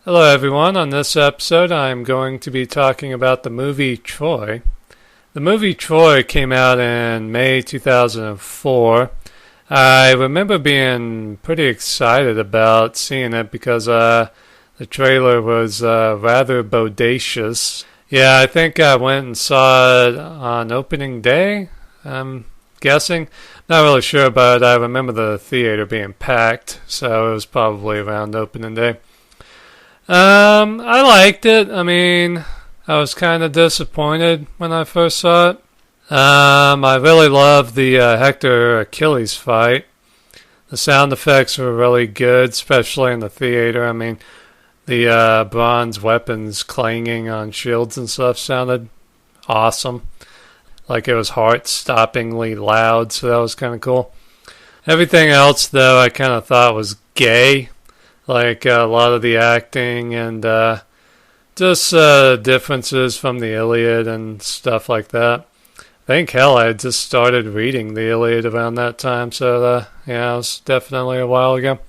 Hello, everyone. On this episode, I'm going to be talking about the movie Troy. The movie Troy came out in May 2004. I remember being pretty excited about seeing it because the trailer was rather bodacious. Yeah, I think I went and saw it on opening day, I'm guessing. Not really sure, but I remember the theater being packed, so it was probably around opening day. I liked it. I mean, I was kind of disappointed when I first saw it. I really loved the Hector Achilles fight. The sound effects were really good, especially in the theater. I mean, the bronze weapons clanging on shields and stuff sounded awesome. Like it was heart-stoppingly loud, so that was kind of cool. Everything else, though, I kind of thought was gay. Like a lot of the acting and just differences from the Iliad and stuff like that. I think, hell, I had just started reading the Iliad around that time, so yeah, it was definitely a while ago.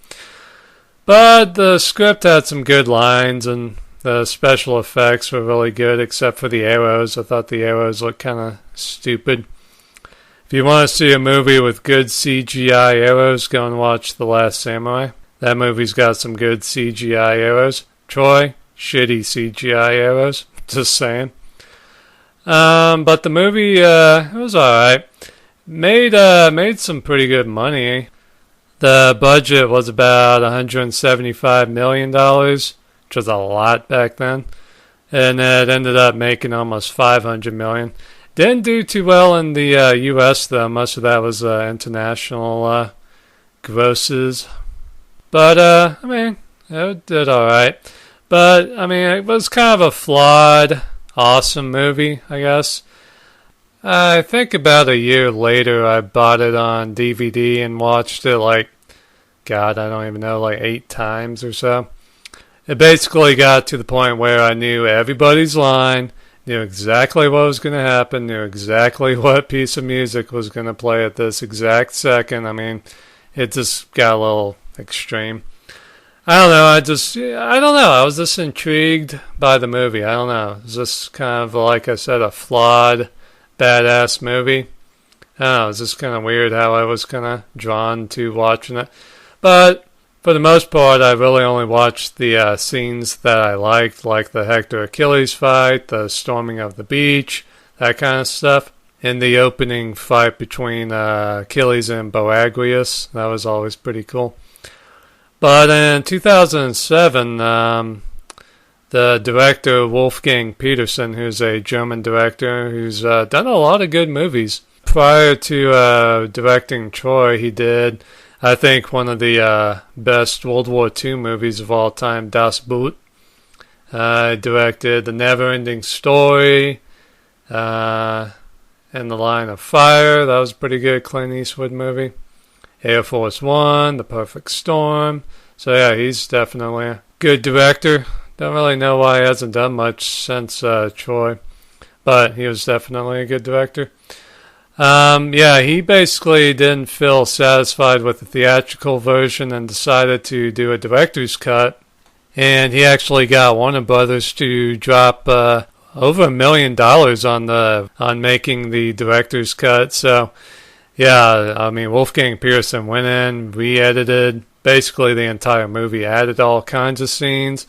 But the script had some good lines, and the special effects were really good, except for the arrows. I thought the arrows looked kind of stupid. If you want to see a movie with good CGI arrows, go and watch The Last Samurai. That movie's got some good CGI arrows. Troy, shitty CGI arrows. Just saying. But the movie, it was alright. Made some pretty good money. The budget was about $175 million, which was a lot back then. And it ended up making almost $500 million. Didn't do too well in the U.S., though. Most of that was international grosses. But, I mean, it did alright. But, I mean, it was kind of a flawed, awesome movie, I guess. I think about a year later, I bought it on DVD and watched it I don't even know, 8 times or so. It basically got to the point where I knew everybody's line, knew exactly what was going to happen, knew exactly what piece of music was going to play at this exact second. I mean, it just got a little extreme. I don't know. I don't know. I was just intrigued by the movie. I don't know. It was just kind of, like I said, a flawed, badass movie. I don't know. It was just kind of weird how I was kind of drawn to watching it. But for the most part, I really only watched the scenes that I liked, like the Hector Achilles fight, the storming of the beach, that kind of stuff. In the opening fight between Achilles and Boagrius, that was always pretty cool. But in 2007, the director Wolfgang Petersen, who's a German director who's done a lot of good movies. Prior to directing Troy, he did, I think, one of the best World War II movies of all time, Das Boot. Directed The Never-Ending Story, In the Line of Fire. That was a pretty good Clint Eastwood movie. Air Force One, The Perfect Storm. So yeah, he's definitely a good director. Don't really know why he hasn't done much since Troy, but he was definitely a good director. Yeah, he basically didn't feel satisfied with the theatrical version and decided to do a director's cut. And he actually got Warner Brothers to drop over $1 million on making the director's cut. So yeah, I mean, Wolfgang Petersen went in, re-edited basically the entire movie, added all kinds of scenes,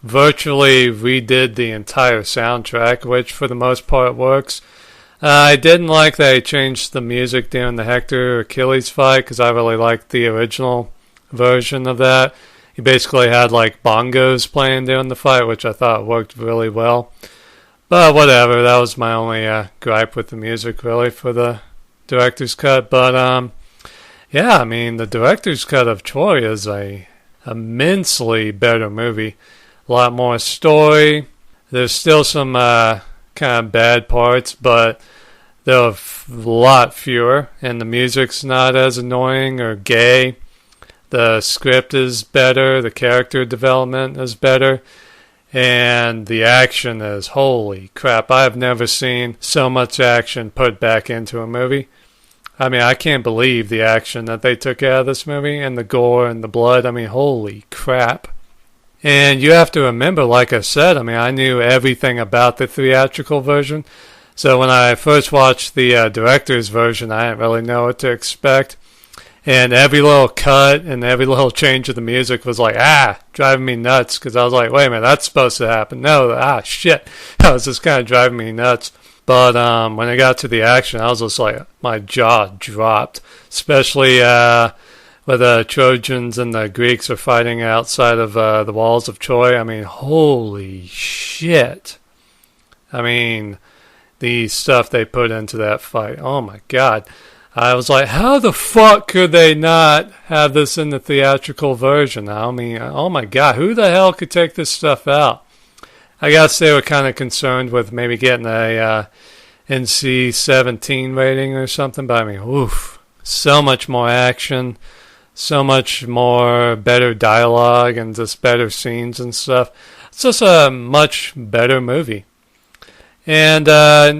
virtually redid the entire soundtrack, which for the most part works. I didn't like that he changed the music during the Hector Achilles fight, because I really liked the original version of that. He basically had bongos playing during the fight, which I thought worked really well. But whatever, that was my only gripe with the music, really, for the director's cut. But yeah, I mean, the director's cut of Troy is a immensely better movie. A lot more story. There's still some kind of bad parts, but there are a lot fewer, and the music's not as annoying or gay. The script is better, the character development is better, and the action is, holy crap, I have never seen so much action put back into a movie. I mean, I can't believe the action that they took out of this movie, and the gore and the blood. I mean, holy crap. And you have to remember, like I said, I mean, I knew everything about the theatrical version. So when I first watched the director's version, I didn't really know what to expect. And every little cut and every little change of the music was like, driving me nuts. Because I was like, wait a minute, that's supposed to happen. No, shit. That was just kind of driving me nuts. But when I got to the action, I was just like, my jaw dropped. Especially where the Trojans and the Greeks are fighting outside of the walls of Troy. I mean, holy shit. I mean, the stuff they put into that fight. Oh my god. I was like, how the fuck could they not have this in the theatrical version? I mean, oh my god, who the hell could take this stuff out? I guess they were kind of concerned with maybe getting a NC-17 rating or something, but I mean, oof, so much more action, so much more better dialogue and just better scenes and stuff. It's just a much better movie. And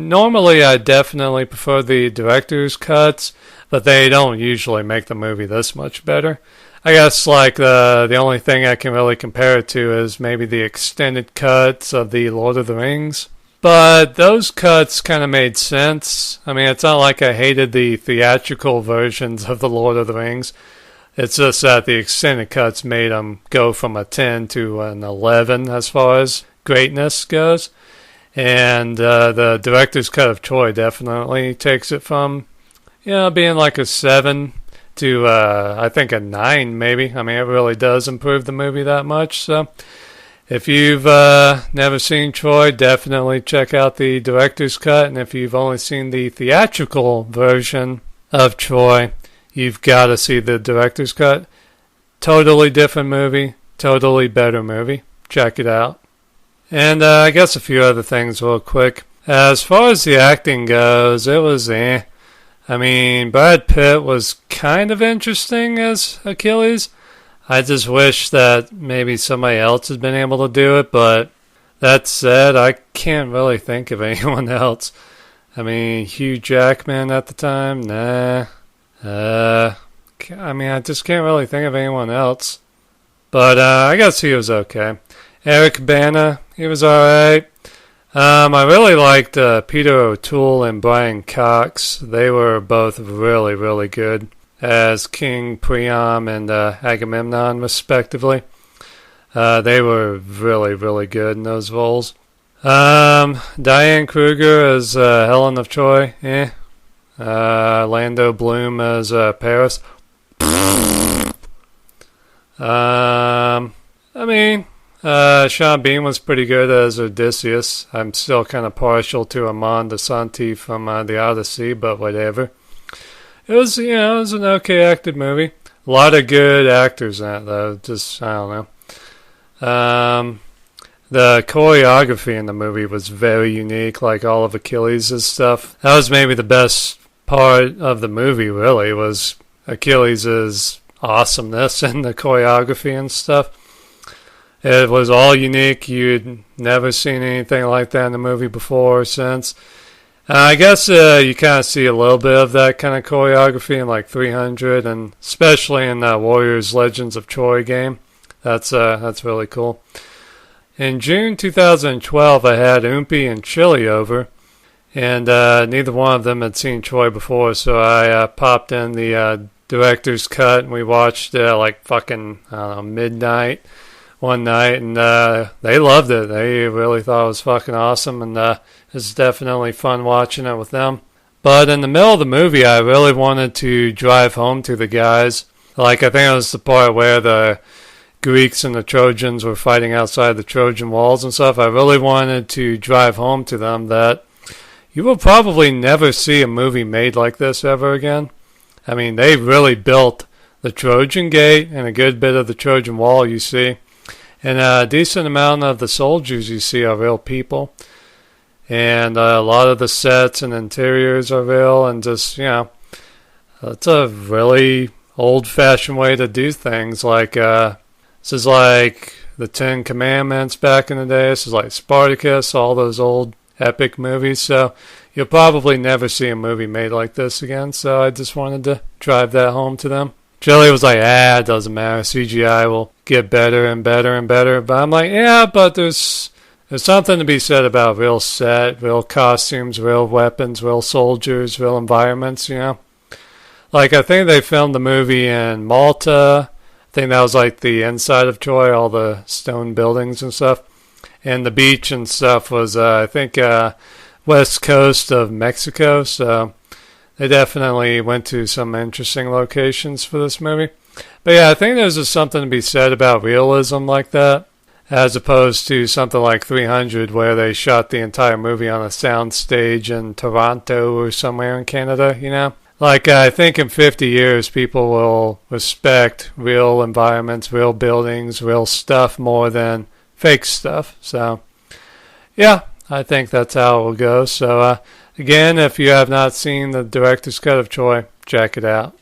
normally I definitely prefer the director's cuts, but they don't usually make the movie this much better. I guess like the only thing I can really compare it to is maybe the extended cuts of the Lord of the Rings. But those cuts kind of made sense. I mean, it's not like I hated the theatrical versions of the Lord of the Rings. It's just that the extended cuts made them go from a 10 to an 11 as far as greatness goes. And the director's cut of Troy definitely takes it from, being like a 7 to, I think, a 9 maybe. I mean, it really does improve the movie that much. So if you've never seen Troy, definitely check out the director's cut. And if you've only seen the theatrical version of Troy, you've got to see the director's cut. Totally different movie, totally better movie. Check it out. And I guess a few other things real quick. As far as the acting goes, it was I mean, Brad Pitt was kind of interesting as Achilles. I just wish that maybe somebody else had been able to do it, but that said, I can't really think of anyone else. I mean, Hugh Jackman at the time, nah. I mean, I just can't really think of anyone else. But I guess he was okay. Eric Bana, he was alright. I really liked Peter O'Toole and Brian Cox. They were both really, really good as King Priam and Agamemnon, respectively. They were really, really good in those roles. Diane Kruger as Helen of Troy, Orlando Bloom as Paris. I mean, Sean Bean was pretty good as Odysseus. I'm still kind of partial to Amon DeSanti from the Odyssey, but whatever. It was, it was an okay acted movie. A lot of good actors in it, though. Just, I don't know. The choreography in the movie was very unique, like all of Achilles' stuff. That was maybe the best part of the movie, really, was Achilles' awesomeness and the choreography and stuff. It was all unique. You'd never seen anything like that in the movie before or since. I guess you kind of see a little bit of that kind of choreography in like 300, and especially in the Warriors Legends of Troy game. That's really cool. In June 2012, I had Oompy and Chili over, and neither one of them had seen Troy before, so I popped in the director's cut, and we watched it at like fucking, I don't know, midnight one night, and they loved it. They really thought it was fucking awesome, and it was definitely fun watching it with them. But in the middle of the movie, I really wanted to drive home to the guys. Like, I think it was the part where the Greeks and the Trojans were fighting outside the Trojan walls and stuff. I really wanted to drive home to them that you will probably never see a movie made like this ever again. I mean, they really built the Trojan Gate and a good bit of the Trojan Wall, you see. And a decent amount of the soldiers you see are real people. And a lot of the sets and interiors are real. And just, it's a really old-fashioned way to do things. Like, this is like the Ten Commandments back in the day. This is like Spartacus, all those old epic movies. So you'll probably never see a movie made like this again. So I just wanted to drive that home to them. Jelly was like, it doesn't matter. CGI will get better and better and better. But I'm like, yeah, but there's something to be said about real set, real costumes, real weapons, real soldiers, real environments, you know? Like, I think they filmed the movie in Malta. I think that was like the inside of Troy, all the stone buildings and stuff. And the beach and stuff was, I think, west coast of Mexico. So they definitely went to some interesting locations for this movie. But yeah, I think there's just something to be said about realism like that, as opposed to something like 300 where they shot the entire movie on a sound stage in Toronto or somewhere in Canada, you know? Like, I think in 50 years, people will respect real environments, real buildings, real stuff more than fake stuff. So, yeah, I think that's how it will go. So, again, if you have not seen the director's cut of Troy, check it out.